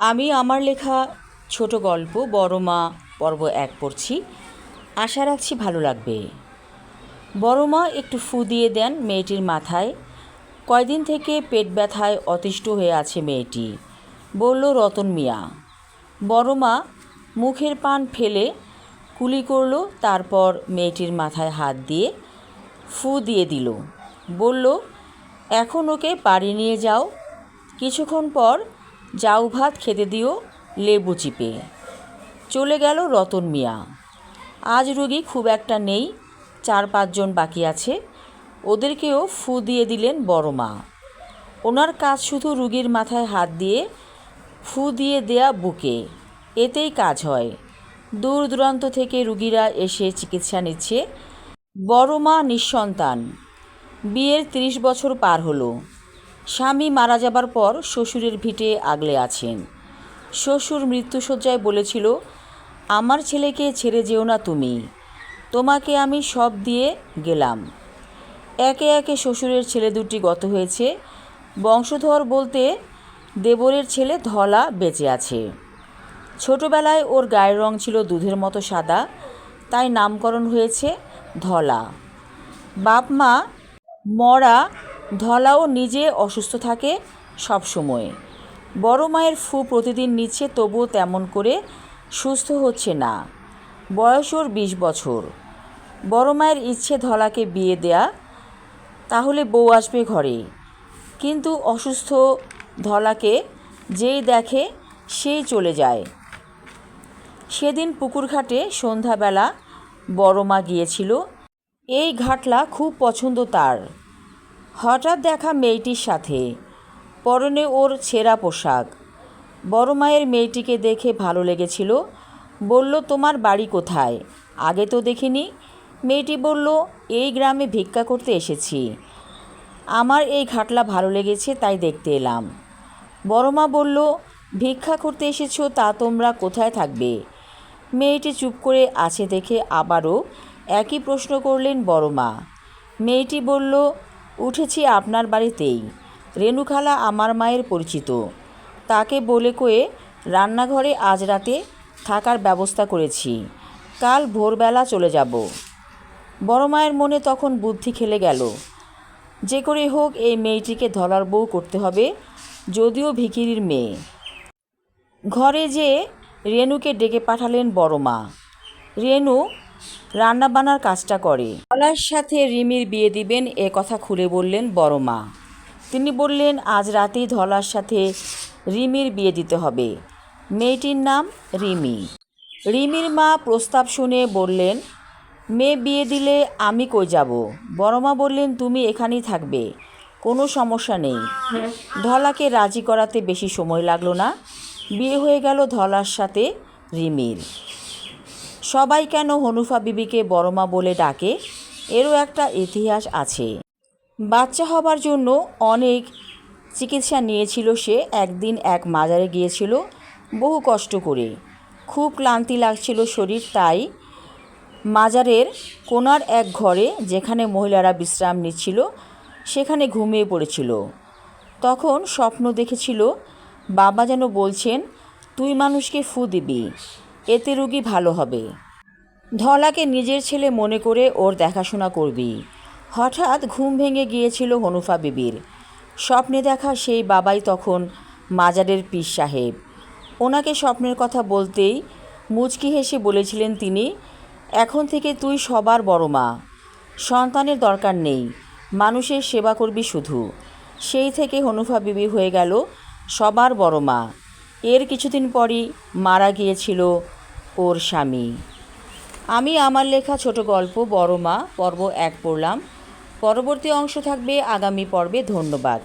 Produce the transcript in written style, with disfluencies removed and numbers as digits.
আমি আমার লেখা ছোট গল্প বড় মা পর্ব ১ পড়ছি। আশা রাখছি ভালো লাগবে। বড় মা একটু ফু দিয়ে দেন মেয়েটির মাথায়। কয়দিন থেকে পেট ব্যথায় অতিষ্ঠ হয়ে আছে মেয়েটি, বলল রতন মিয়া। বড় মা মুখের পান ফেলে কুলি করল, তারপর মেয়েটির মাথায় হাত দিয়ে ফু দিয়ে দিল। বলল, এখন ওকে বাড়ি নিয়ে যাও। কিছুক্ষণ পর জাউ ভাত খেতে দিও লেবু চিপে। চলে গেল রতন মিয়া। আজ রোগী খুব একটা নেই, ৪-৫ জন বাকি আছে। ওদেরকেও ফু দিয়ে দিলেন বড় মা। ওনার কাজ শুধু রুগীর মাথায় হাত দিয়ে ফু দিয়ে দেয়া বুকে, এতেই কাজ হয়। দূর দূরান্ত থেকে রুগীরা এসে চিকিৎসা নিচ্ছে। বড় মা নিঃসন্তান, বিয়ের ৩০ বছর পার হলো। স্বামী মারা যাবার পর শ্বশুরের ভিটে আগলে আছেন। শ্বশুর মৃত্যুশয্যায় বলেছিল, আমার ছেলেকে ছেড়ে যেও না তুমি, তোমাকে আমি সব দিয়ে গেলাম। একে একে শ্বশুরের ছেলে দুটি গত হয়েছে। বংশধর বলতে দেবরের ছেলে ধলা বেঁচে আছে। ছোটবেলায় ওর গায়ের রং ছিল দুধের মতো সাদা, তাই নামকরণ হয়েছে ধলা। বাপ মা মরা, ধলাও নিজে অসুস্থ থাকে সব সময়। বড় মায়ের ফু প্রতিদিন নিচ্ছে, তবুও তেমন করে সুস্থ হচ্ছে না। বয়স ওর ২০ বছর। বড় মায়ের ইচ্ছে ধলাকে বিয়ে দেয়া, তাহলে বউ আসবে ঘরে। কিন্তু অসুস্থ ধলাকে যেই দেখে সেই চলে যায়। সেদিন পুকুরঘাটে সন্ধ্যাবেলা বড় মা গিয়েছিল। এই ঘাটলা খুব পছন্দ তার। হঠাৎ দেখা মেয়েটির সাথে, পরনে ওর ছেঁড়া পোশাক। বড় মায়ের মেয়েটিকে দেখে ভালো লেগেছিল। বলল, তোমার বাড়ি কোথায়? আগে তো দেখিনি। মেয়েটি বলল, এই গ্রামে ভিক্ষা করতে এসেছি। আমার এই ঘাটলা ভালো লেগেছে, তাই দেখতে এলাম। বড় মা বলল, ভিক্ষা করতে এসেছো, তা তোমরা কোথায় থাকবে? মেয়েটি চুপ করে আছে দেখে আবারও একই প্রশ্ন করলেন বড় মা। মেয়েটি বলল, উঠেছি আপনার বাড়িতেই। রেণুখালা আমার মায়ের পরিচিত, তাকে বলে কয়ে রান্নাঘরে আজ রাতে থাকার ব্যবস্থা করেছি। কাল ভোরবেলা চলে যাব। বড় মায়ের মনে তখন বুদ্ধি খেলে গেল, যে করে হোক এই মেয়েটিকে ধলার বউ করতে হবে, যদিও ভিখিরির মেয়ে। ঘরে যেয়ে রেণুকে ডেকে পাঠালেন বড় মা। রেণু রান্নাবান্নার কাজটা করে। ধলার সাথে রিমির বিয়ে দিবেন, এ কথা খুলে বললেন বড় মা। তিনি বললেন, আজ রাতেই ধলার সাথে রিমির বিয়ে দিতে হবে। মেয়েটির নাম রিমি। রিমির মা প্রস্তাব শুনে বললেন, মেয়ে বিয়ে দিলে আমি কই যাব? বড় মা বললেন, তুমি এখানেই থাকবে, কোনো সমস্যা নেই। ধলাকে রাজি করাতে বেশি সময় লাগলো না। বিয়ে হয়ে গেল ধলার সাথে রিমির। সবাই কেন হনুফা বিবিকে বড় মা বলে ডাকে, এরও একটা ইতিহাস আছে। বাচ্চা হবার জন্য অনেক চিকিৎসা নিয়েছিল সে। একদিন এক মাজারে গিয়েছিল বহু কষ্ট করে। খুব ক্লান্তি লাগছিল শরীর, তাই মাজারের কোণার এক ঘরে, যেখানে মহিলারা বিশ্রাম নিচ্ছিল, সেখানে ঘুমিয়ে পড়েছিল। তখন স্বপ্ন দেখেছিল, বাবা যেন বলছেন, তুই মানুষকে ফু দিবি, এতে রোগী ভালো হবে। ধলাকে নিজের ছেলে মনে করে ওর দেখাশোনা করবি। হঠাৎ ঘুম ভেঙে গিয়েছিল হনুফা বিবির। স্বপ্নে দেখা সেই বাবাই তখন মাজারের পীর সাহেব। ওনাকে স্বপ্নের কথা বলতেই মুচকি হেসে বলেছিলেন তিনি, এখন থেকে তুই সবার বড় মা। সন্তানের দরকার নেই, মানুষের সেবা করবি শুধু। সেই থেকে হনুফা বিবি হয়ে গেল সবার বড় মা। এর কিছুদিন পরই মারা গিয়েছিল ওর স্বামী। আমি আমার লেখা ছোট গল্প বড় মা পর্ব ১ পড়লাম। পরবর্তী অংশ থাকবে আগামী পর্বে। ধন্যবাদ।